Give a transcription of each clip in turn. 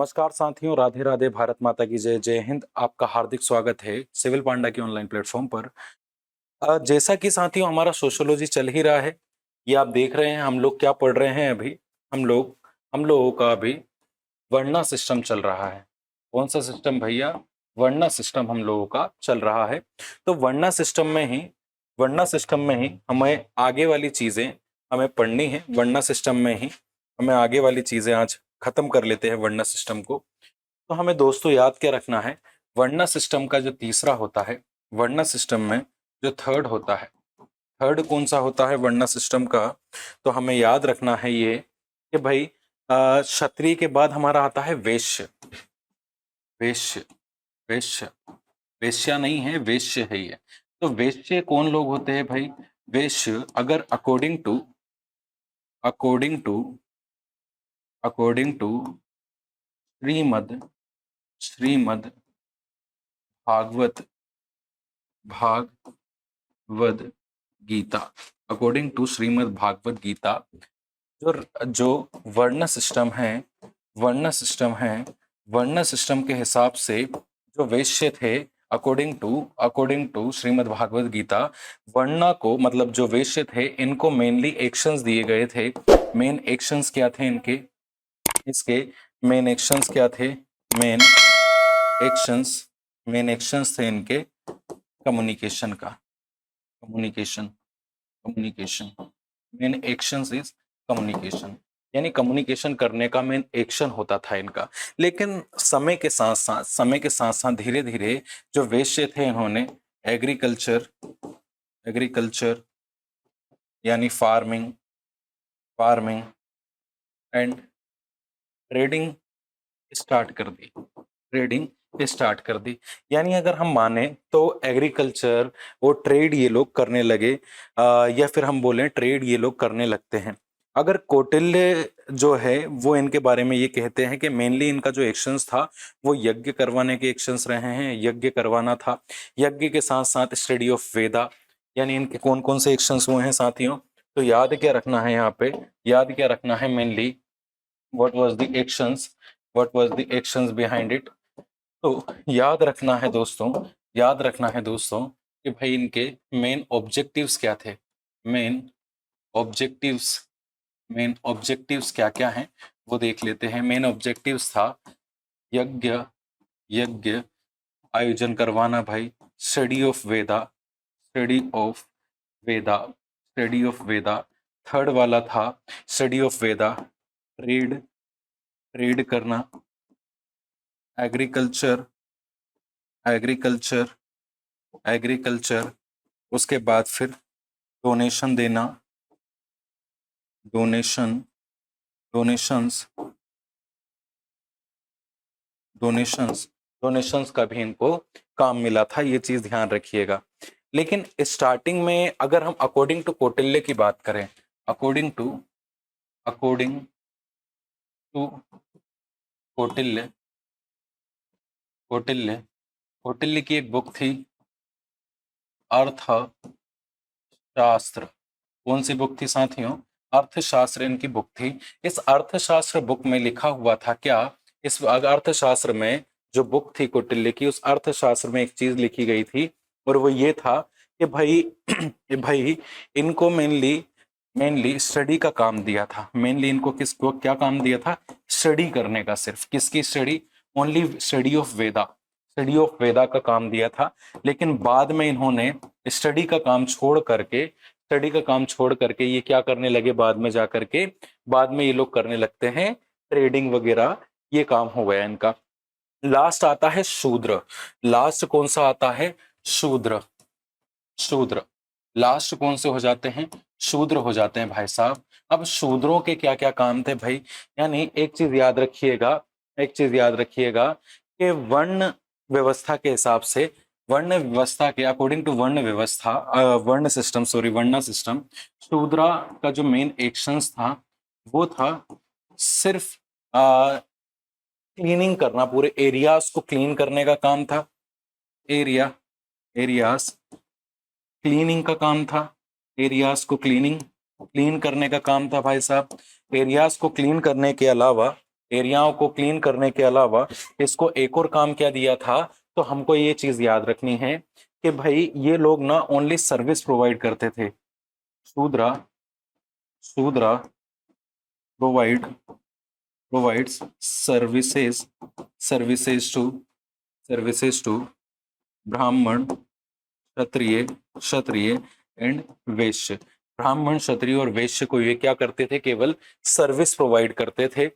नमस्कार साथियों, राधे राधे, भारत माता की जय, जय हिंद। आपका हार्दिक स्वागत है सिविल पांडा के ऑनलाइन प्लेटफॉर्म पर। जैसा कि साथियों हमारा सोशियोलॉजी चल ही रहा है, ये आप देख रहे हैं। हम लोग क्या पढ़ रहे हैं अभी? हम लोगों का अभी वर्णा सिस्टम चल रहा है। कौन सा सिस्टम भैया? वर्णा सिस्टम हम लोगों का चल रहा है। तो वर्णा सिस्टम में ही हमें आगे वाली चीजें हमें पढ़नी है। वर्णा सिस्टम में ही हमें आगे वाली चीजें आज खत्म कर लेते हैं वर्णा सिस्टम को। तो हमें दोस्तों याद क्या रखना है? वर्णा सिस्टम का जो तीसरा होता है, वर्णा सिस्टम में जो थर्ड होता है, थर्ड कौन सा होता है वर्णा सिस्टम का? तो हमें याद रखना है ये कि भाई क्षत्रिय के बाद हमारा आता है वैश्य। वैश्य वैश्य वैश्या नहीं है, वैश्य है ये। तो वैश्य कौन लोग होते हैं भाई? वैश्य अगर according to Shrimad Shrimad Bhagavad Bhagavad Gita, according to Shrimad Bhagavad Gita, जो जो वर्ण सिस्टम है, वर्ण सिस्टम है, वर्ण सिस्टम के हिसाब से जो वैश्य थे, अकॉर्डिंग टू श्रीमद् भागवत गीता, वर्ण को मतलब जो वैश्य थे इनको मेनली एक्शंस दिए गए थे। मेन एक्शंस क्या थे इनके? इसके मेन एक्शंस क्या थे? मेन एक्शंस थे इनके कम्युनिकेशन का। Communication main actions is communication, यानी कम्युनिकेशन करने का मेन एक्शन होता था इनका। लेकिन समय के साथ साथ धीरे धीरे जो वैश्य थे इन्होंने एग्रीकल्चर यानी फार्मिंग एंड ट्रेडिंग स्टार्ट कर दी। यानी अगर हम माने तो एग्रीकल्चर वो ट्रेड ये लोग करने लगे, या फिर हम बोलें ट्रेड ये लोग करने लगते हैं। अगर कौटिल्य जो है वो इनके बारे में ये कहते हैं कि मेनली इनका जो एक्शंस था वो यज्ञ करवाने के एक्शंस रहे हैं, यज्ञ करवाना था। यज्ञ के साथ साथ स्टडी ऑफ वेदा, यानी इनके कौन कौन से एक्शंस हुए हैं साथियों? तो याद क्या रखना है यहाँ पे? याद क्या रखना है mainly? What was the actions behind it? तो याद रखना है दोस्तों कि भाई इनके मेन ऑब्जेक्टिव्स क्या थे। मेन ऑब्जेक्टिव्स मेन ऑब्जेक्टिव्स क्या क्या हैं वो देख लेते हैं। मेन ऑब्जेक्टिव्स था यज्ञ यज्ञ आयोजन करवाना भाई, study of Veda study of Veda study of Veda. Third वाला था स्टडी ऑफ वेदा, ट्रेड करना, एग्रीकल्चर एग्रीकल्चर। उसके बाद फिर डोनेशन देना, डोनेशंस का भी इनको काम मिला था, ये चीज ध्यान रखिएगा। लेकिन स्टार्टिंग में अगर हम अकॉर्डिंग टू कौटिल्य की बात करें, अकॉर्डिंग टू कौटिल्य कौटिल्य की एक बुक थी अर्थशास्त्र। कौन सी बुक थी साथियों? अर्थशास्त्र इनकी बुक थी। इस अर्थशास्त्र बुक में लिखा हुआ था क्या? इस अर्थशास्त्र में जो बुक थी कौटिल्य की, उस अर्थशास्त्र में एक चीज लिखी गई थी और वो ये था कि भाई कि भाई इनको मेनली स्टडी का काम दिया था। मेनली इनको किसको क्या काम दिया था? स्टडी करने का। सिर्फ किसकी स्टडी? ओनली स्टडी ऑफ वेदा का काम दिया था। लेकिन बाद में इन्होंने स्टडी का काम छोड़ करके ये क्या करने लगे? बाद में ये लोग करने लगते हैं ट्रेडिंग वगैरह, ये काम हो गया इनका। लास्ट आता है शूद्र। लास्ट कौन सा आता है? शूद्र लास्ट कौन से हो जाते हैं? शूद्र हो जाते हैं भाई साहब। अब शूद्रों के क्या क्या काम थे भाई? यानी एक चीज याद रखिएगा कि वर्ण व्यवस्था के हिसाब से, वर्ण व्यवस्था के अकॉर्डिंग टू वर्ण सिस्टम, शूद्रा का जो मेन एक्शंस था वो था सिर्फ क्लीनिंग करना, पूरे एरियाज को क्लीन करने का काम था। एरियाज क्लीनिंग का काम था। एरियाज को क्लीन करने का काम था भाई साहब। एरियाज को क्लीन करने के अलावा एरियाओं को क्लीन करने के अलावा इसको एक और काम क्या दिया था, तो हमको ये चीज याद रखनी है कि भाई ये लोग ना ओनली सर्विस प्रोवाइड करते थे। शूद्रा शूद्रा प्रोवाइड provides services to ब्राह्मण, क्षत्रिय एंड वैश्य। ब्राह्मण, क्षत्रिय और वैश्य को ये क्या करते थे, केवल सर्विस प्रोवाइड करते थे।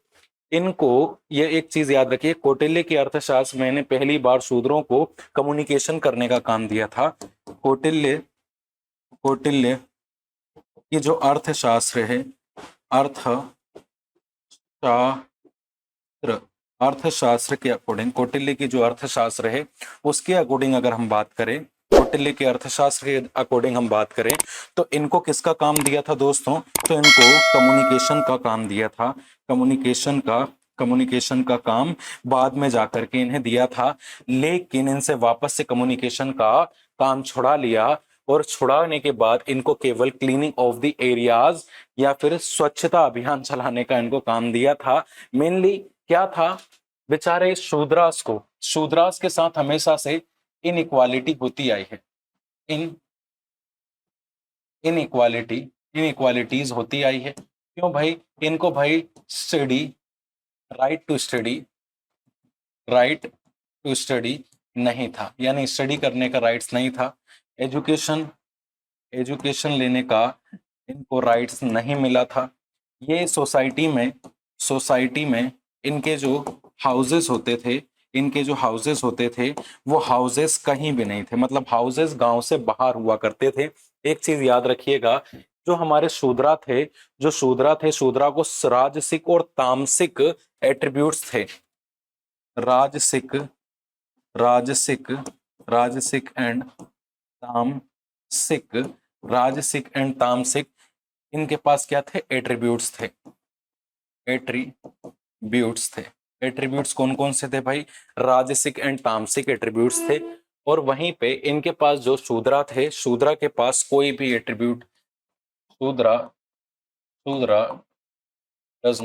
इनको ये एक चीज याद रखिए, कौटिल्य की अर्थशास्त्र मैंने पहली बार शूद्रों को कम्युनिकेशन करने का काम दिया था। कौटिल्य की जो अर्थशास्त्र है, अर्थशास्त्र के अकॉर्डिंग, कौटिल्य की जो अर्थशास्त्र है उसके अकॉर्डिंग अगर हम बात करें, कौटिल्य के अर्थशास्त्र के अकॉर्डिंग हम बात करें, तो इनको किसका काम दिया था दोस्तों, तो इनको कम्युनिकेशन का काम दिया था। कम्युनिकेशन का काम बाद में जाकर के इन्हें दिया था, लेकिन इनसे वापस से कम्युनिकेशन का काम छुड़ा लिया, और छुड़ाने के बाद इनको केवल क्लीनिंग ऑफ द एरियाज या फिर स्वच्छता अभियान चलाने का इनको काम दिया था। मेनली क्या था, बेचारे शूद्रास के साथ हमेशा से इनइक्वालिटी होती आई है। इनइक्वालिटीज होती आई है। क्यों भाई, इनको भाई राइट टू स्टडी नहीं था, यानी स्टडी करने का राइट्स नहीं था। एजुकेशन लेने का इनको राइट्स नहीं मिला था। ये सोसाइटी में इनके जो हाउसेस होते थे वो हाउसेस कहीं भी नहीं थे, मतलब हाउसेस गांव से बाहर हुआ करते थे। एक चीज याद रखिएगा, जो हमारे शूद्रा थे शूद्रा को राजसिक और तामसिक एट्रीब्यूट्स थे। राजसिक एंड तामसिक इनके पास क्या थे, एट्रीब्यूट्स थे। एट्रीब्यूट्स कौन कौन से थे भाई, राजसिक एंड तामसिक एट्रीब्यूट्स थे। और वहीं पे इनके पास जो शूद्रा के पास कोई भी attribute, Shudra does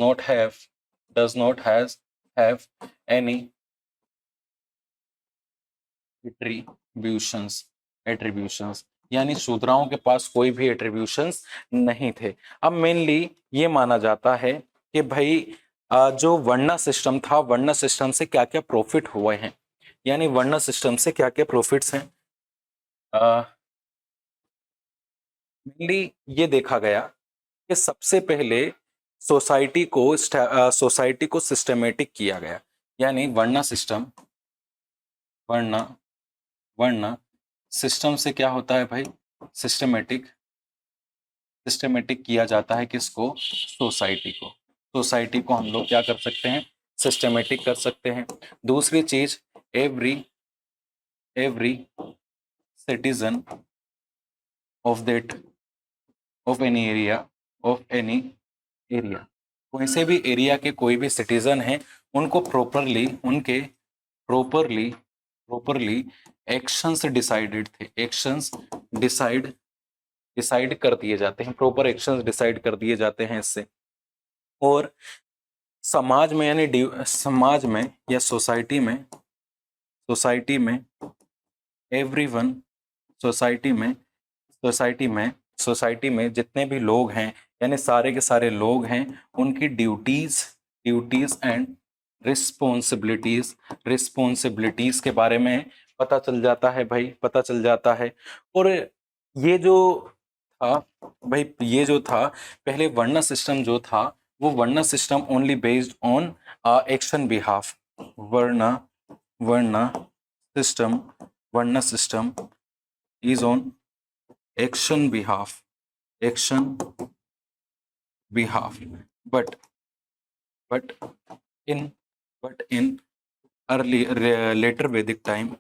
not have any attributions, यानी शूद्राओं के पास कोई भी एट्रीब्यूशंस नहीं थे। अब मेनली ये माना जाता है कि भाई जो वर्णा सिस्टम था, वर्णा सिस्टम से क्या क्या प्रॉफिट हुए हैं, यानी वर्णा सिस्टम से क्या क्या प्रॉफिट्स हैं। मेनली ये देखा गया कि सबसे पहले सोसाइटी को सिस्टमेटिक किया गया, यानी वर्णा सिस्टम से क्या होता है भाई, सिस्टमेटिक किया जाता है किसको, सोसाइटी को हम लोग क्या कर सकते हैं, सिस्टमेटिक कर सकते हैं। दूसरी चीज, every citizen of any area, कोई से भी एरिया के कोई भी सिटीजन है, उनको प्रॉपरली एक्शंस डिसाइड कर दिए जाते हैं, प्रॉपर एक्शंस डिसाइड कर दिए जाते हैं इससे। और समाज में यानी समाज में या सोसाइटी में एवरीवन, सोसाइटी में जितने भी लोग हैं, यानी सारे के सारे लोग हैं, उनकी ड्यूटीज एंड रिस्पॉन्सिबिलिटीज के बारे में पता चल जाता है भाई, पता चल जाता है। और ये जो था भाई, पहले वर्णा सिस्टम जो था, वो varna system only based on action behalf. Varna system is on action behalf, but in later Vedic time,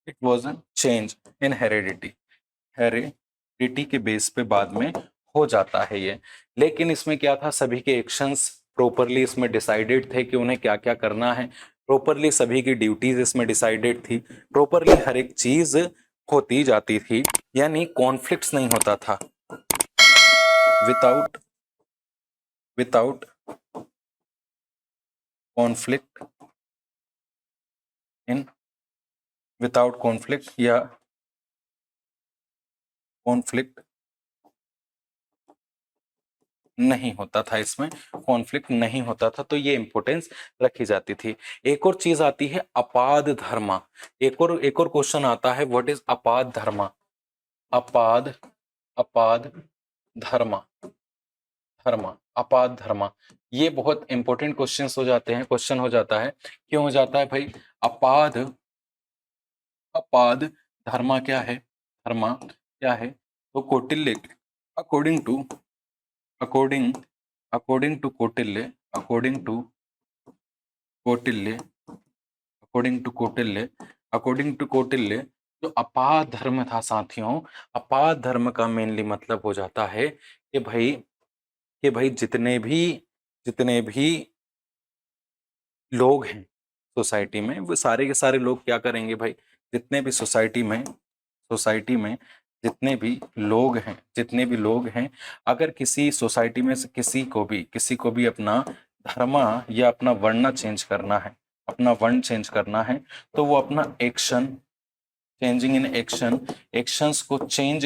it was a change in heredity के बेस पे बाद में हो जाता है ये। लेकिन इसमें क्या था, सभी के एक्शंस प्रॉपरली इसमें डिसाइडेड थे कि उन्हें क्या क्या करना है, प्रॉपरली सभी की ड्यूटीज इसमें डिसाइडेड थी, प्रॉपरली हर एक चीज होती जाती थी, यानी कॉन्फ्लिक्ट्स नहीं होता था। Without conflict in without conflict या कॉन्फ्लिक्ट नहीं होता था, इसमें कॉन्फ्लिक्ट नहीं होता था, तो ये इंपॉर्टेंस रखी जाती थी। एक और चीज आती है अपाद धर्म। एक और क्वेश्चन आता है, व्हाट इज अपाद धर्म? अपाद धर्म अपाद धर्म, ये बहुत इंपॉर्टेंट क्वेश्चन हो जाता है। क्यों हो जाता है भाई? अपाद धर्म क्या है? धर्म क्या है? तो कौटिल्य अकॉर्डिंग टू कौटिल्य जो अपाद धर्म था साथियों, अपाद धर्म का मेनली मतलब हो जाता है कि भाई जितने भी लोग हैं सोसाइटी में, वो सारे के सारे लोग क्या करेंगे भाई? जितने भी सोसाइटी में जितने भी लोग हैं, अगर किसी सोसाइटी में से किसी को भी अपना धर्म या अपना वर्ण चेंज करना है, तो वो अपना एक्शंस को चेंज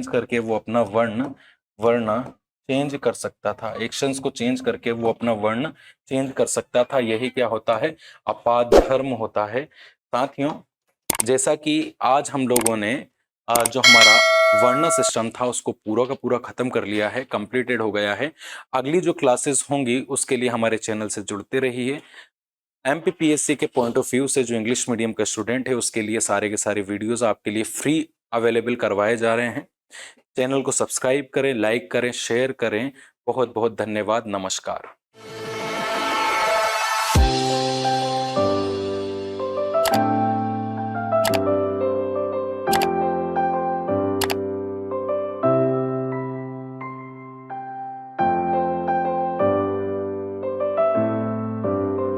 करके वो अपना वर्ण चेंज कर सकता था। एक्शंस को चेंज करके वो अपना वर्ण चेंज कर सकता था। यही क्या होता है? अपाद धर्म होता है। साथियों, जैसा कि आज हम लोगों ने जो हमारा वर्ण सिस्टम था उसको पूरा का पूरा खत्म कर लिया है, कंप्लीटेड हो गया है। अगली जो क्लासेस होंगी उसके लिए हमारे चैनल से जुड़ते रहिए। एमपीपीएससी के पॉइंट ऑफ व्यू से जो इंग्लिश मीडियम का स्टूडेंट है उसके लिए सारे के सारे वीडियोस आपके लिए फ्री अवेलेबल करवाए जा रहे हैं। चैनल को सब्सक्राइब करें, लाइक करें, शेयर करें। बहुत बहुत धन्यवाद। नमस्कार।